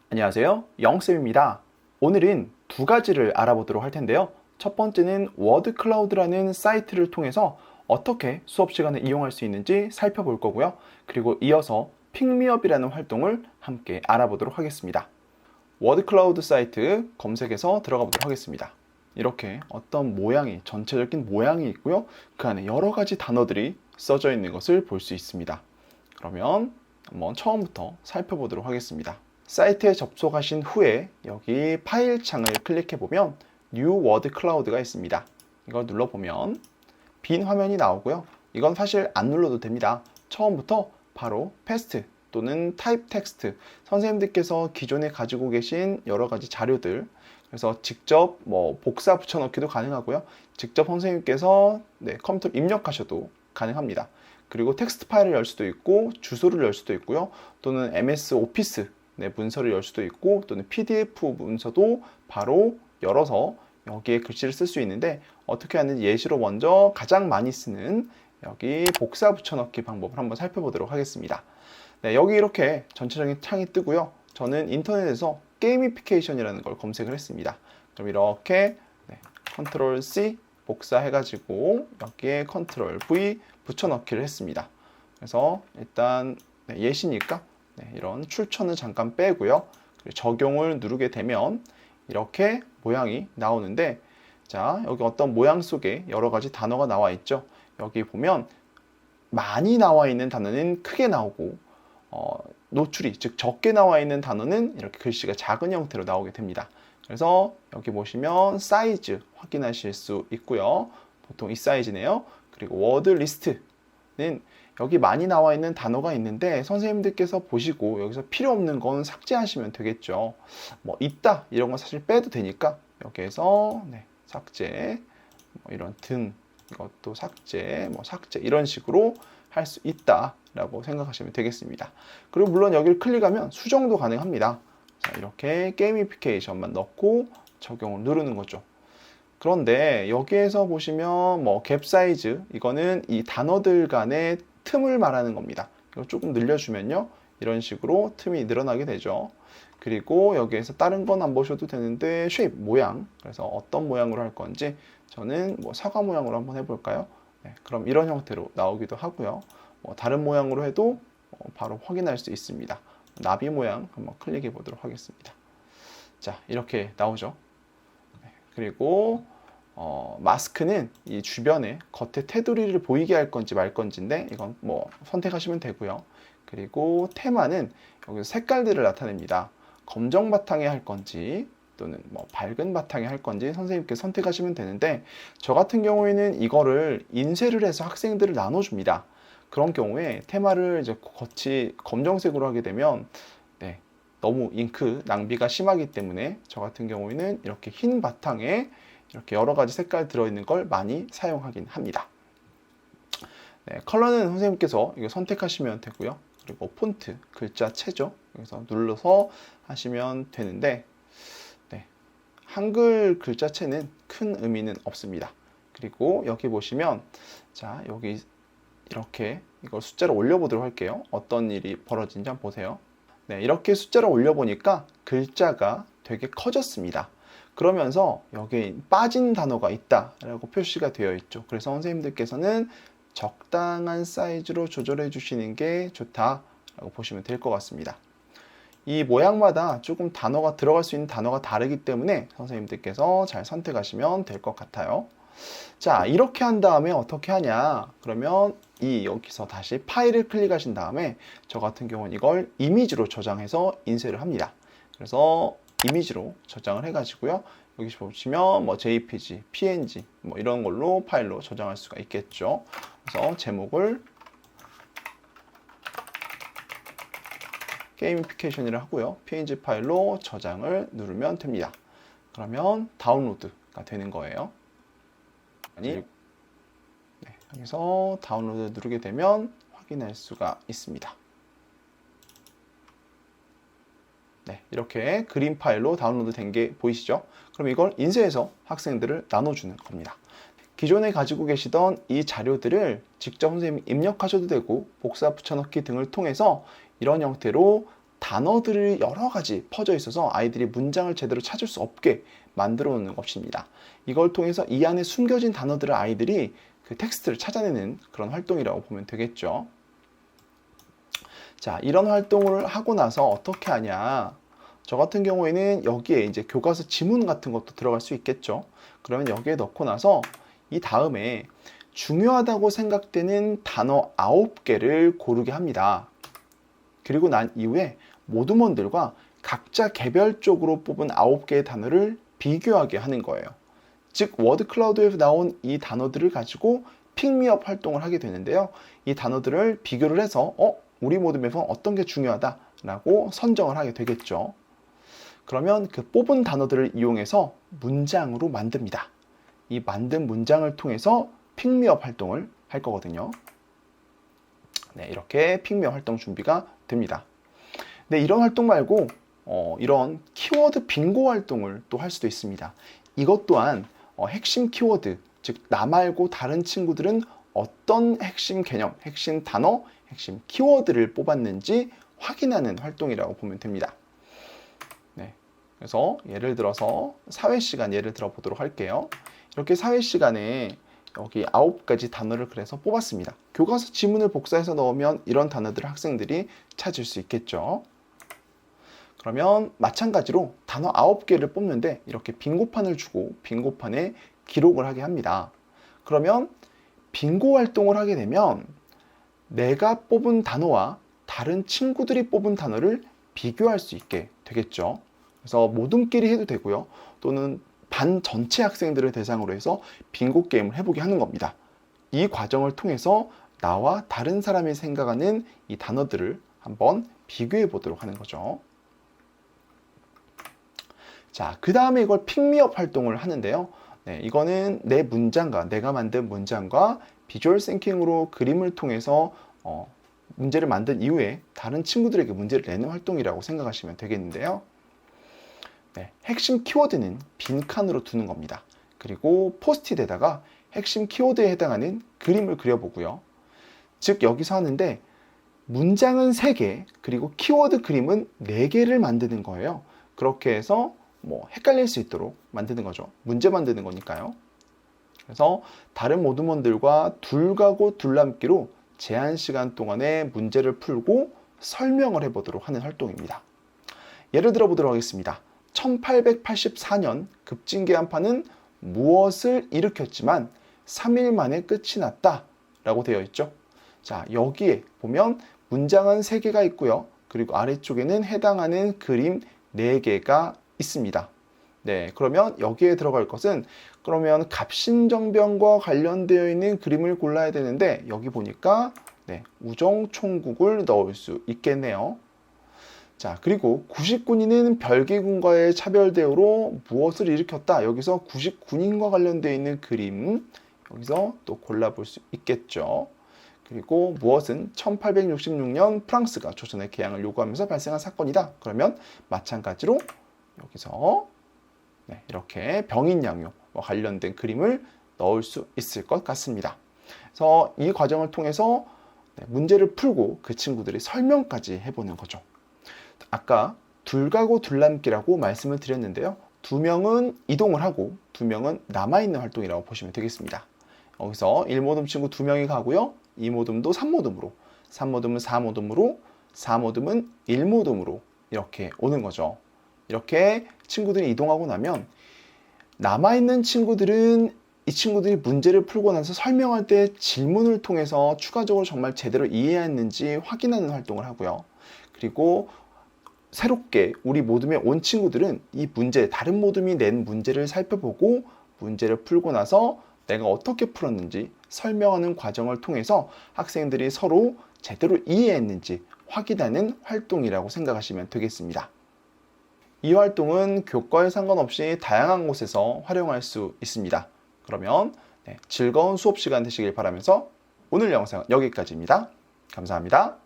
안녕하세요, 영쌤입니다. 오늘은 두 가지를 알아보도록 할 텐데요. 첫 번째는 워드클라우드라는 사이트를 통해서 어떻게 수업 시간에 이용할 수 있는지 살펴볼 거고요. 그리고 이어서 픽미업이라는 활동을 함께 알아보도록 하겠습니다. 워드클라우드 사이트 검색해서 들어가 보도록 하겠습니다. 이렇게 어떤 모양이, 전체적인 모양이 있고요. 그 안에 여러 가지 단어들이 써져 있는 것을 볼 수 있습니다. 그러면 한번 처음부터 살펴보도록 하겠습니다. 사이트에 접속하신 후에 여기 파일 창을 클릭해 보면 New Word Cloud가 있습니다. 이걸 눌러보면 빈 화면이 나오고요. 이건 사실 안 눌러도 됩니다. 처음부터 바로 Paste 또는 Type Text, 선생님들께서 기존에 가지고 계신 여러 가지 자료들, 그래서 직접 복사 붙여넣기도 가능하고요. 직접 선생님께서 컴퓨터로 입력하셔도 가능합니다. 그리고 텍스트 파일을 열 수도 있고 주소를 열 수도 있고요. 또는 MS 오피스 문서를 열 수도 있고, 또는 PDF 문서도 바로 열어서 여기에 글씨를 쓸 수 있는데, 어떻게 하는지 예시로 먼저 가장 많이 쓰는 여기 복사 붙여넣기 방법을 한번 살펴보도록 하겠습니다. 여기 이렇게 전체적인 창이 뜨고요. 저는 인터넷에서 게이미피케이션이라는 걸 검색을 했습니다. 그럼 이렇게 컨트롤 C 복사해가지고 여기에 컨트롤 V 붙여넣기를 했습니다. 그래서 일단 예시니까 이런 출처는 잠깐 빼고요. 적용을 누르게 되면 이렇게 모양이 나오는데, 자, 여기 어떤 모양 속에 여러 가지 단어가 나와 있죠. 여기 보면 많이 나와 있는 단어는 크게 나오고, 노출이, 즉 적게 나와 있는 단어는 이렇게 글씨가 작은 형태로 나오게 됩니다. 그래서 여기 보시면 사이즈 확인하실 수 있고요. 보통 이 사이즈네요. 그리고 워드 리스트는 여기 많이 나와 있는 단어가 있는데, 선생님들께서 보시고 여기서 필요 없는 건 삭제하시면 되겠죠. 있다 이런 건 사실 빼도 되니까 여기에서 삭제, 이런 등 이것도 삭제, 삭제 이런 식으로 할 수 있다 라고 생각하시면 되겠습니다. 그리고 물론 여기를 클릭하면 수정도 가능합니다. 자, 이렇게 게이미피케이션만 넣고 적용을 누르는 거죠. 그런데 여기에서 보시면 갭 사이즈, 이거는 이 단어들 간의 틈을 말하는 겁니다. 이거 조금 늘려주면요, 이런 식으로 틈이 늘어나게 되죠. 그리고 여기에서 다른 건 안 보셔도 되는데 쉐입, 모양, 그래서 어떤 모양으로 할 건지 저는 사과 모양으로 한번 해볼까요? 그럼 이런 형태로 나오기도 하고요. 다른 모양으로 해도 바로 확인할 수 있습니다. 나비 모양 한번 클릭해 보도록 하겠습니다. 자, 이렇게 나오죠. 그리고 마스크는 이 주변에 겉에 테두리를 보이게 할 건지 말 건지인데, 이건 선택하시면 되고요. 그리고 테마는 여기서 색깔들을 나타냅니다. 검정 바탕에 할 건지 또는 밝은 바탕에 할 건지 선생님께서 선택하시면 되는데, 저 같은 경우에는 이거를 인쇄를 해서 학생들을 나눠줍니다. 그런 경우에 테마를 이제 겉이 검정색으로 하게 되면 너무 잉크 낭비가 심하기 때문에 저 같은 경우에는 이렇게 흰 바탕에 이렇게 여러 가지 색깔 들어있는 걸 많이 사용하긴 합니다. 컬러는 선생님께서 이거 선택하시면 되고요. 그리고 폰트, 글자체죠. 여기서 눌러서 하시면 되는데, 한글 글자체는 큰 의미는 없습니다. 그리고 여기 보시면, 자, 여기 이렇게 이걸 숫자로 올려보도록 할게요. 어떤 일이 벌어진지 한번 보세요. 이렇게 숫자를 올려보니까 글자가 되게 커졌습니다. 그러면서 여기에 빠진 단어가 있다라고 표시가 되어 있죠. 그래서 선생님들께서는 적당한 사이즈로 조절해 주시는 게 좋다라고 보시면 될 것 같습니다. 이 모양마다 조금 단어가 들어갈 수 있는 단어가 다르기 때문에 선생님들께서 잘 선택하시면 될 것 같아요. 자, 이렇게 한 다음에 어떻게 하냐? 그러면 여기서 다시 파일을 클릭하신 다음에 저 같은 경우는 이걸 이미지로 저장해서 인쇄를 합니다. 그래서 이미지로 저장을 해가지고요. 여기 보시면 JPG, PNG 이런 걸로 파일로 저장할 수가 있겠죠. 그래서 제목을 게이미피케이션이라 하고요. PNG 파일로 저장을 누르면 됩니다. 그러면 다운로드가 되는 거예요. 여기서 다운로드 누르게 되면 확인할 수가 있습니다. 이렇게 그림 파일로 다운로드 된 게 보이시죠? 그럼 이걸 인쇄해서 학생들을 나눠주는 겁니다. 기존에 가지고 계시던 이 자료들을 직접 선생님이 입력하셔도 되고, 복사 붙여넣기 등을 통해서 이런 형태로 단어들이 여러 가지 퍼져 있어서 아이들이 문장을 제대로 찾을 수 없게 만들어 놓는 것입니다. 이걸 통해서 이 안에 숨겨진 단어들을 아이들이 그 텍스트를 찾아내는 그런 활동이라고 보면 되겠죠. 자, 이런 활동을 하고 나서 어떻게 하냐? 저 같은 경우에는 여기에 이제 교과서 지문 같은 것도 들어갈 수 있겠죠. 그러면 여기에 넣고 나서 이 다음에 중요하다고 생각되는 단어 9개를 고르게 합니다. 그리고 난 이후에 모두먼들과 각자 개별적으로 뽑은 9개의 단어를 비교하게 하는 거예요. 즉 워드 클라우드에 나온 이 단어들을 가지고 픽미업 활동을 하게 되는데요. 이 단어들을 비교를 해서 우리 모드맵은 어떤 게 중요하다라고 선정을 하게 되겠죠. 그러면 그 뽑은 단어들을 이용해서 문장으로 만듭니다. 이 만든 문장을 통해서 픽미업 활동을 할 거거든요. 네, 이렇게 픽미업 활동 준비가 됩니다. 네, 이런 활동 말고 이런 키워드 빙고 활동을 또 할 수도 있습니다. 이것 또한 핵심 키워드, 즉 나 말고 다른 친구들은 어떤 핵심 개념, 핵심 단어, 핵심 키워드를 뽑았는지 확인하는 활동이라고 보면 됩니다. 네, 그래서 예를 들어서 사회 시간 예를 들어 보도록 할게요. 이렇게 사회 시간에 여기 9가지 단어를 그래서 뽑았습니다. 교과서 지문을 복사해서 넣으면 이런 단어들을 학생들이 찾을 수 있겠죠. 그러면 마찬가지로 단어 9개를 뽑는데 이렇게 빙고판을 주고 빙고판에 기록을 하게 합니다. 그러면 빙고 활동을 하게 되면 내가 뽑은 단어와 다른 친구들이 뽑은 단어를 비교할 수 있게 되겠죠. 그래서 모둠끼리 해도 되고요. 또는 반 전체 학생들을 대상으로 해서 빙고 게임을 해보게 하는 겁니다. 이 과정을 통해서 나와 다른 사람이 생각하는 이 단어들을 한번 비교해 보도록 하는 거죠. 자, 그 다음에 이걸 픽미업 활동을 하는데요. 네, 이거는 내 문장과 내가 만든 문장과 비주얼 싱킹으로 그림을 통해서 문제를 만든 이후에 다른 친구들에게 문제를 내는 활동이라고 생각하시면 되겠는데요. 네, 핵심 키워드는 빈칸으로 두는 겁니다. 그리고 포스트잇에다가 핵심 키워드에 해당하는 그림을 그려보고요. 즉 여기서 하는데 문장은 3개, 그리고 키워드 그림은 4개를 만드는 거예요. 그렇게 해서 헷갈릴 수 있도록 만드는 거죠. 문제 만드는 거니까요. 그래서 다른 모두먼들과 둘가고 둘남기로 제한 시간 동안에 문제를 풀고 설명을 해보도록 하는 활동입니다. 예를 들어 보도록 하겠습니다. 1884년 급진계한파는 무엇을 일으켰지만 3일 만에 끝이 났다 라고 되어 있죠. 자, 여기에 보면 문장은 3개가 있고요. 그리고 아래쪽에는 해당하는 그림 4개가 있습니다. 네, 그러면 여기에 들어갈 것은 그러면 갑신정변과 관련되어 있는 그림을 골라야 되는데 여기 보니까 우정총국을 넣을 수 있겠네요. 자, 그리고 99인은 별개군과의 차별 대우로 무엇을 일으켰다. 여기서 99인과 관련되어 있는 그림 여기서 또 골라볼 수 있겠죠. 그리고 무엇은 1866년 프랑스가 조선의 개항을 요구하면서 발생한 사건이다. 그러면 마찬가지로 여기서 이렇게 병인양요와 관련된 그림을 넣을 수 있을 것 같습니다. 그래서 이 과정을 통해서 문제를 풀고 그 친구들이 설명까지 해보는 거죠. 아까 둘가고 둘남기라고 말씀을 드렸는데요. 2명은 이동을 하고 2명은 남아있는 활동이라고 보시면 되겠습니다. 여기서 1모듬 친구 2명이 가고요. 2모듬도 3모듬으로, 3모듬은 4모듬으로, 4모듬은 1모듬으로 이렇게 오는 거죠. 이렇게 친구들이 이동하고 나면 남아있는 친구들은 이 친구들이 문제를 풀고 나서 설명할 때 질문을 통해서 추가적으로 정말 제대로 이해했는지 확인하는 활동을 하고요. 그리고 새롭게 우리 모둠에 온 친구들은 이 문제, 다른 모둠이 낸 문제를 살펴보고 문제를 풀고 나서 내가 어떻게 풀었는지 설명하는 과정을 통해서 학생들이 서로 제대로 이해했는지 확인하는 활동이라고 생각하시면 되겠습니다. 이 활동은 교과에 상관없이 다양한 곳에서 활용할 수 있습니다. 그러면 즐거운 수업 시간 되시길 바라면서 오늘 영상은 여기까지입니다. 감사합니다.